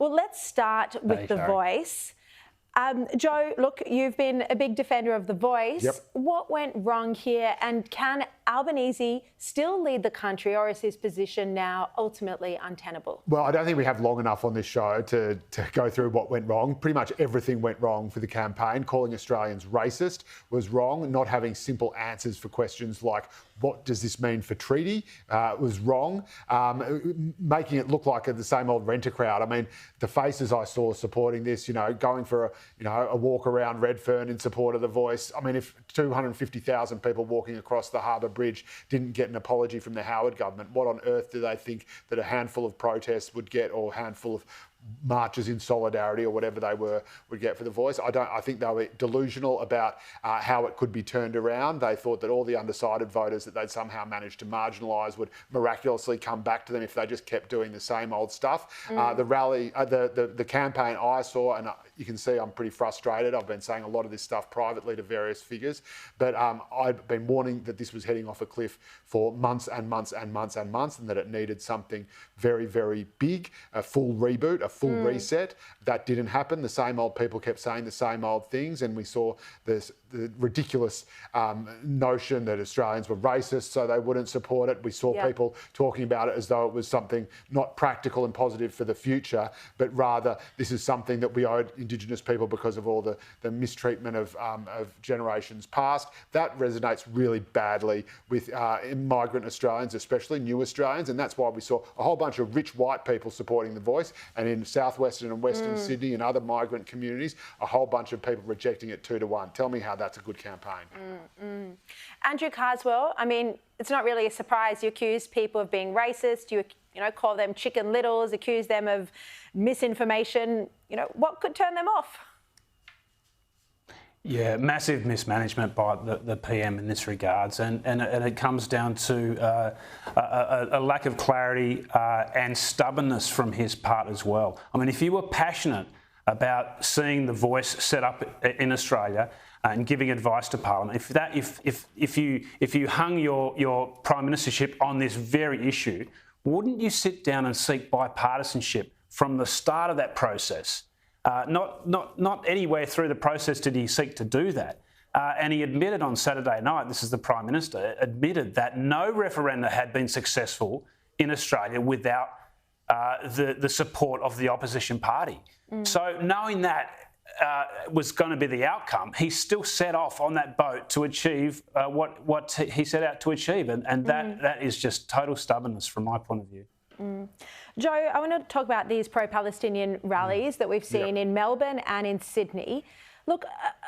Well, let's start with The Voice. Joe, look, you've been a big defender of The Voice. Yep. What went wrong here, and can Albanese still lead the country, or is his position now ultimately untenable? Well, I don't think we have long enough on this show to go through what went wrong. Pretty much everything went wrong for the campaign. Calling Australians racist was wrong. Not having simple answers for questions like, what does this mean for treaty, was wrong. Making it look like the same old renter crowd. I mean, the faces I saw supporting this, going for a walk around Redfern in support of The Voice. I mean, if 250,000 people walking across the Harbour Bridge didn't get an apology from the Howard government, what on earth do they think that a handful of protests would get, or a handful of marches in solidarity or whatever they would get for The Voice? I think they were delusional about how it could be turned around. They thought that all the undecided voters that they'd somehow managed to marginalise would miraculously come back to them if they just kept doing the same old stuff. The rally, the campaign I saw, and you can see I'm pretty frustrated. I've been saying a lot of this stuff privately to various figures, but I'd been warning that this was heading off a cliff for months and months and months and months, and that it needed something very, very big, a full reboot, a full reset. That didn't happen. The same old people kept saying the same old things, and we saw the ridiculous notion that Australians were racist, so they wouldn't support it. We saw people talking about it as though it was something not practical and positive for the future, but rather this is something that we owed Indigenous people because of all the mistreatment of generations past. That resonates really badly with migrant Australians, especially new Australians, and that's why we saw a whole bunch of rich white people supporting The Voice, and in southwestern and western Sydney and other migrant communities, a whole bunch of people rejecting it 2-1. Tell me how that's a good campaign. Andrew Carswell, I mean, it's not really a surprise. You accuse people of being racist, you call them chicken littles, accuse them of misinformation. What could turn them off? Yeah, massive mismanagement by the PM in this regards, and it comes down to a lack of clarity and stubbornness from his part as well. I mean, if you were passionate about seeing The Voice set up in Australia and giving advice to Parliament, if you hung your prime ministership on this very issue, wouldn't you sit down and seek bipartisanship from the start of that process? Not anywhere through the process did he seek to do that. And he admitted on Saturday night, this is the Prime Minister, admitted that no referenda had been successful in Australia without the support of the opposition party. So knowing that was going to be the outcome, he still set off on that boat to achieve what he set out to achieve. And that is just total stubbornness from my point of view. Joe, I want to talk about these pro-Palestinian rallies that we've seen in Melbourne and in Sydney. Look,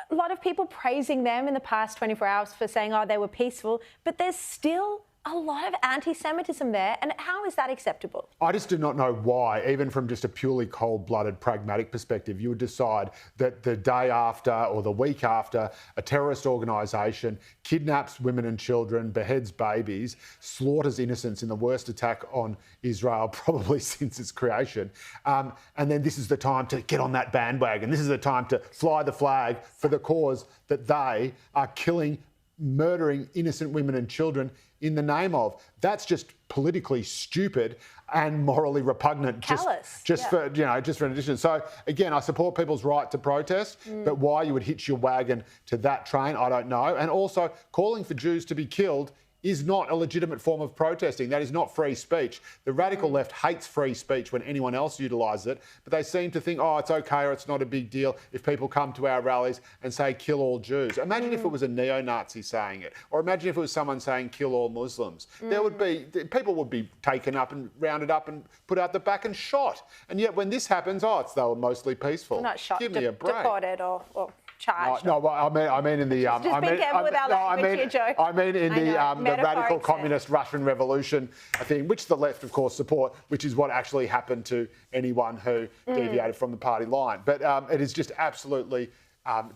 a lot of people praising them in the past 24 hours for saying, they were peaceful, but there's still a lot of anti-Semitism there, and how is that acceptable? I just do not know why, even from just a purely cold-blooded, pragmatic perspective, you would decide that the day after or the week after a terrorist organisation kidnaps women and children, beheads babies, slaughters innocents in the worst attack on Israel probably since its creation, and then this is the time to get on that bandwagon. This is the time to fly the flag for the cause that they are killing, murdering innocent women and children in the name of. That's just politically stupid and morally repugnant. Callous. Just for an addition. So again, I support people's right to protest, but why you would hitch your wagon to that train, I don't know. And also, calling for Jews to be killed is not a legitimate form of protesting. That is not free speech. The radical left hates free speech when anyone else utilises it, but they seem to think, it's okay or it's not a big deal if people come to our rallies and say, kill all Jews. Imagine if it was a neo-Nazi saying it, or imagine if it was someone saying, kill all Muslims. People would be taken up and rounded up and put out the back and shot. And yet when this happens, they were mostly peaceful. Not shot, Give me a break. deported or charged. No, I mean in the. Just be careful with our language here, Joe. I mean in the radical communist Russian Revolution thing, which the left, of course, support, which is what actually happened to anyone who deviated from the party line. But it is just absolutely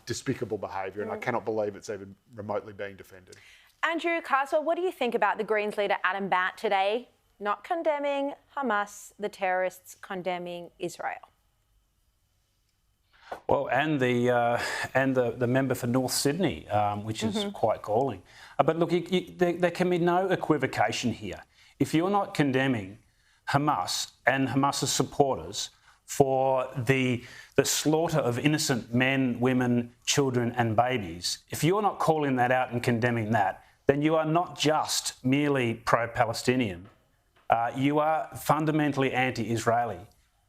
despicable behaviour, and I cannot believe it's even remotely being defended. Andrew Carswell, what do you think about the Greens leader Adam Bandt today not condemning Hamas, the terrorists condemning Israel? Well, and the member for North Sydney, which is quite galling. But look, there can be no equivocation here. If you're not condemning Hamas and Hamas's supporters for the slaughter of innocent men, women, children and babies, if you're not calling that out and condemning that, then you are not just merely pro-Palestinian. You are fundamentally anti-Israeli.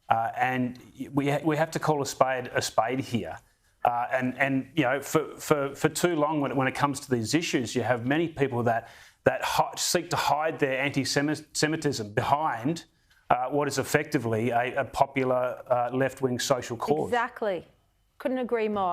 And we have to call a spade here. And you know, for too long, when it comes to these issues, you have many people that seek to hide their anti-Semitism behind what is effectively a popular left-wing social cause. Exactly. Couldn't agree more.